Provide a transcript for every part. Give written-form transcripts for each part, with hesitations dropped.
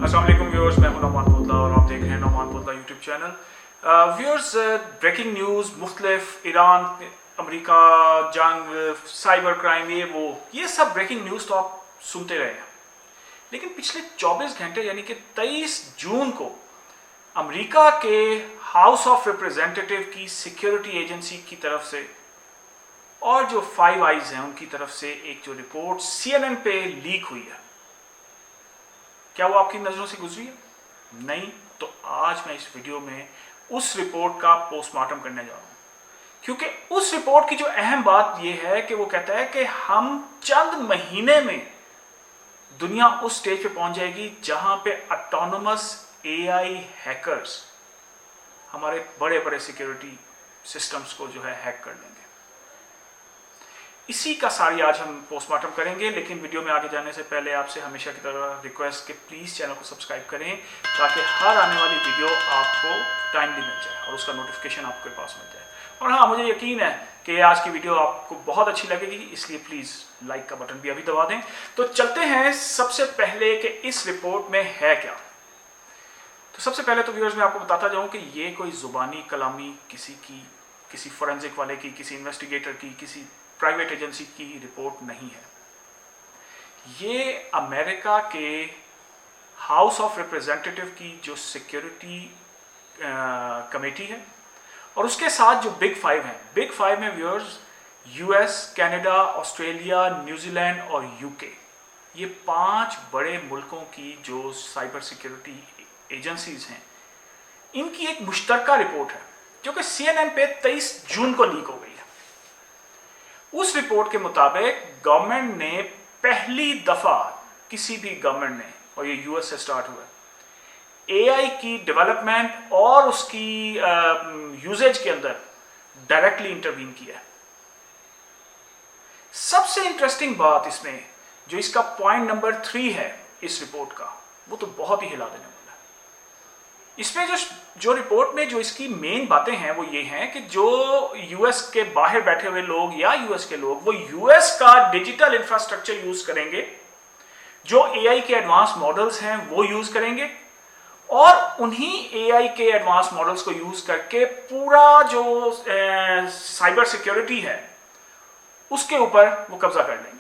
अस्सलाम वालेकुम व्यूअर्स, मैं हूं नौमान पोतला और आप देख रहे हैं Nauman Potla YouTube channel. Viewers, breaking news मुख्तलिफ, ईरान अमेरिका जंग, साइबर क्राइम, ये सब ब्रेकिंग न्यूज़ तो आप सुनते रहे हैं। लेकिन पिछले 24 घंटे यानी कि 23 जून को अमेरिका के हाउस ऑफ रिप्रेजेंटेटिव की सिक्योरिटी एजेंसी की तरफ से और जो 5 आइज हैं उनकी तरफ से एक जो रिपोर्ट CNN पे लीक हुई है, क्या वो आपकी नजरों से गुजरी है? नहीं। तो आज मैं इस वीडियो में उस रिपोर्ट का पोस्टमार्टम करने जा रहा हूं, क्योंकि उस रिपोर्ट की जो अहम बात यह है कि वो कहता है कि हम चंद महीने में दुनिया उस स्टेज पे पहुंच जाएगी जहां पे ऑटोनोमस AI हैकर्स हमारे बड़े बड़े सिक्योरिटी सिस्टम्स को जो है हैक कर लेंगे। इसी का सारी आज हम पोस्टमार्टम करेंगे। लेकिन वीडियो में आगे जाने से पहले आपसे हमेशा की तरह रिक्वेस्ट कि प्लीज़ चैनल को सब्सक्राइब करें ताकि हर आने वाली वीडियो आपको टाइमली मिल जाए और उसका नोटिफिकेशन आपके पास मिल जाए। और हाँ, मुझे यकीन है कि आज की वीडियो आपको बहुत अच्छी लगेगी, इसलिए प्लीज़ लाइक का बटन भी अभी दबा दें। तो चलते हैं सबसे पहले कि इस रिपोर्ट में है क्या। तो सबसे पहले तो व्यूअर्स मैं आपको बताता जाऊँ कि ये कोई ज़ुबानी कलामी किसी फोरेंसिक वाले की, किसी इन्वेस्टिगेटर की, किसी प्राइवेट एजेंसी की रिपोर्ट नहीं है। ये अमेरिका के हाउस ऑफ रिप्रेजेंटेटिव की जो सिक्योरिटी कमेटी है और उसके साथ जो बिग 5 हैं। बिग 5 में viewers US, Canada, Australia, New Zealand और UK, ये 5 बड़े मुल्कों की जो साइबर सिक्योरिटी एजेंसीज हैं, इनकी एक मुश्तरका रिपोर्ट है जो कि CNN पे 23 जून को लीक हो गई है। उस रिपोर्ट के मुताबिक गवर्नमेंट ने पहली दफा, किसी भी गवर्नमेंट ने, और ये US से स्टार्ट हुआ, AI की डेवलपमेंट और उसकी यूजेज के अंदर डायरेक्टली इंटरवीन किया है। सबसे इंटरेस्टिंग बात इसमें, जो इसका पॉइंट नंबर 3 है इस रिपोर्ट का, वो तो बहुत ही हिला देने वाला है। इसमें जो रिपोर्ट में जो इसकी मेन बातें हैं वो ये हैं कि जो US के बाहर बैठे हुए लोग या US के लोग वो US का डिजिटल इंफ्रास्ट्रक्चर यूज करेंगे, जो AI के एडवांस मॉडल्स हैं वो यूज करेंगे और उन्हीं AI के एडवांस मॉडल्स को यूज करके पूरा जो साइबर सिक्योरिटी है उसके ऊपर वो कब्जा कर लेंगे।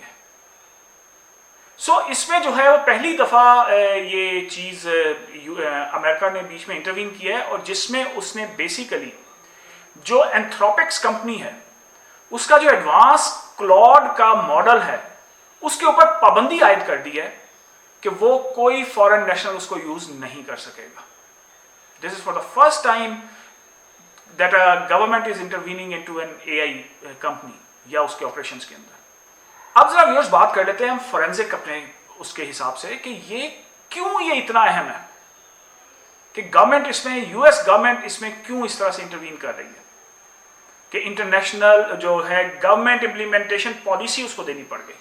इसमें जो है वो पहली दफा ये चीज अमेरिका ने बीच में इंटरवीन किया है और जिसमें उसने बेसिकली जो एंथ्रोपिक्स कंपनी है उसका जो एडवांस क्लॉड का मॉडल है उसके ऊपर पाबंदी आयद कर दी है कि वो कोई फॉरेन नेशनल उसको यूज नहीं कर सकेगा। This is for the first time that a government is intervening into an AI company या उसके ऑपरेशंस के अंदर। अब जरा व्यूअर्स बात कर लेते हैं हम फोरेंसिक अपने उसके हिसाब से कि ये क्यों ये इतना अहम है कि गवर्नमेंट इसमें, US गवर्नमेंट इसमें क्यों इस तरह से इंटरवीन कर रही है कि इंटरनेशनल जो है गवर्नमेंट इंप्लीमेंटेशन पॉलिसी उसको देनी पड़ गई।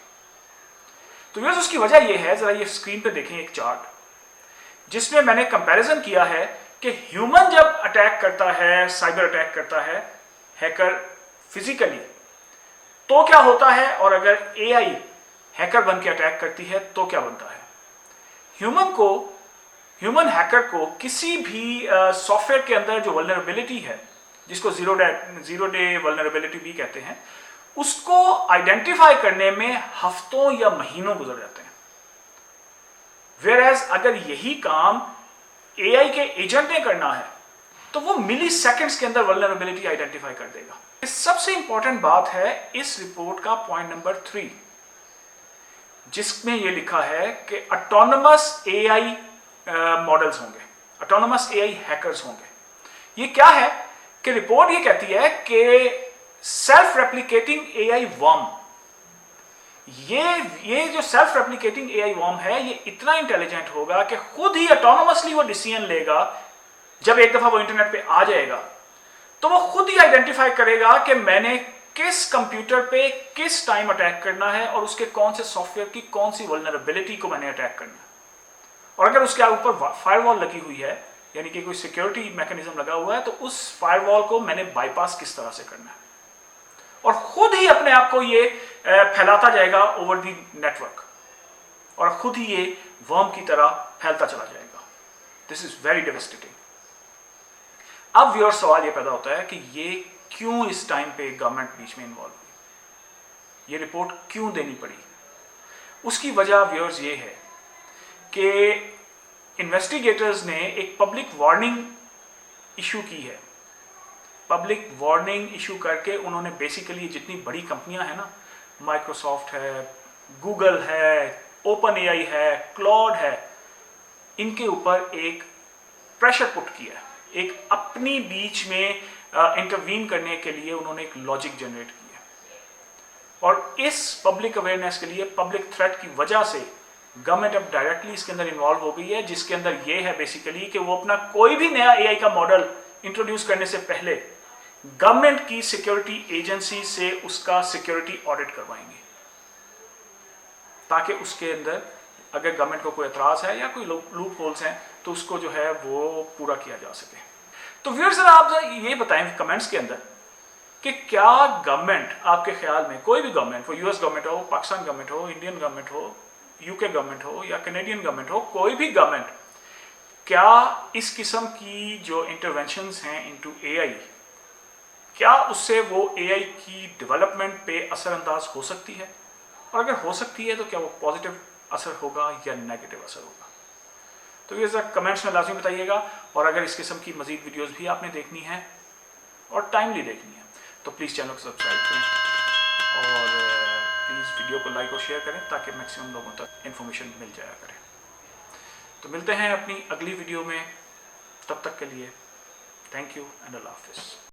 तो व्यूअर्स उसकी वजह ये है, जरा ये स्क्रीन पे देखें एक चार्ट जिसमें मैंने कंपैरिजन किया है कि ह्यूमन जब अटैक करता है, साइबर अटैक करता है, हैकर फिजिकली, तो क्या होता है, और अगर AI हैकर बन के अटैक करती है तो क्या बनता है। ह्यूमन हैकर को किसी भी सॉफ्टवेयर के अंदर जो वल्नरेबिलिटी है, जिसको जीरो डे वल्नरेबिलिटी भी कहते हैं, उसको आइडेंटिफाई करने में हफ्तों या महीनों गुजर जाते हैं। वेयरएज अगर यही काम AI के एजेंट ने करना है तो वो मिली सेकेंड्स के अंदर वल्नरेबिलिटी आइडेंटिफाई कर देगा। सबसे इंपॉर्टेंट बात है इस रिपोर्ट का पॉइंट नंबर 3, जिसमें यह लिखा है कि ऑटोनोमस AI मॉडल्स होंगे, ऑटोनोमस AI हैकर्स होंगे। ये क्या है कि रिपोर्ट ये कहती है कि सेल्फ रेप्लिकेटिंग AI वर्म, ये जो सेल्फ रेप्लिकेटिंग AI वर्म है ये इतना इंटेलिजेंट होगा कि खुद ही ऑटोनोमसली वो डिसीजन लेगा। जब एक दफा वो इंटरनेट पे आ जाएगा तो वो खुद ही आइडेंटिफाई करेगा कि मैंने किस कंप्यूटर पे किस टाइम अटैक करना है और उसके कौन से सॉफ्टवेयर की कौन सी वल्नरेबिलिटी को मैंने अटैक करना है। और अगर उसके ऊपर फायरवॉल लगी हुई है, यानी कि कोई सिक्योरिटी मैकेनिज्म लगा हुआ है, तो उस फायरवॉल को मैंने बाईपास किस तरह से करना है। और खुद ही अपने आप को ये फैलाता जाएगा ओवर द नेटवर्क और खुद ही ये वर्म की तरह फैलता चला जाएगा। This is very devastating. अब व्यूअर सवाल ये पैदा होता है कि ये क्यों इस टाइम पे गवर्नमेंट बीच में इन्वॉल्व हुई, ये रिपोर्ट क्यों देनी पड़ी। उसकी वजह व्यूअर्स ये है कि इन्वेस्टिगेटर्स ने एक पब्लिक वार्निंग इशू की है। पब्लिक वार्निंग इशू करके उन्होंने बेसिकली जितनी बड़ी कंपनियां हैं ना, माइक्रोसॉफ्ट है, गूगल है, ओपन एआई है, क्लाउड है, इनके ऊपर एक प्रेशर पुट किया, एक अपनी बीच में इंटरवीन करने के लिए उन्होंने एक लॉजिक जनरेट किया। और इस पब्लिक अवेयरनेस के लिए, पब्लिक थ्रेट की वजह से गवर्नमेंट अब डायरेक्टली इसके अंदर इन्वॉल्व हो गई है, जिसके अंदर ये है बेसिकली कि वो अपना कोई भी नया एआई का मॉडल इंट्रोड्यूस करने से पहले गवर्नमेंट की सिक्योरिटी एजेंसी से उसका सिक्योरिटी ऑडिट करवाएंगे, ताकि उसके अंदर अगर गवर्नमेंट को कोई एतराज है या कोई लूप होल्स हैं तो उसको जो है वो पूरा किया जा सके। तो व्यूअर्स आप ये बताएं कमेंट्स के अंदर कि क्या गवर्नमेंट आपके ख्याल में, कोई भी गवर्नमेंट, वो यूएस गवर्नमेंट हो, पाकिस्तान गवर्नमेंट हो, इंडियन गवर्नमेंट हो, यूके गवर्नमेंट हो या कैनेडियन गवर्नमेंट हो, कोई भी गवर्नमेंट, क्या इस किस्म की जो इंटरवेंशंस हैं इनटू एआई, क्या उससे वो एआई की डेवलपमेंट पे असरअंदाज हो सकती है? और अगर हो सकती है तो क्या वो पॉजिटिव असर होगा या नेगेटिव असर होगा? तो ये सर कमेंट्स में लाजमी बताइएगा। और अगर इस किस्म की मजीद वीडियोस भी आपने देखनी है और टाइमली देखनी है तो प्लीज़ चैनल को सब्सक्राइब करें और प्लीज़ वीडियो को लाइक और शेयर करें ताकि मैक्सिमम लोगों तक इन्फॉर्मेशन मिल जाया करे। तो मिलते हैं अपनी अगली वीडियो में, तब तक के लिए थैंक यू एंड अल्लाह हाफिज़।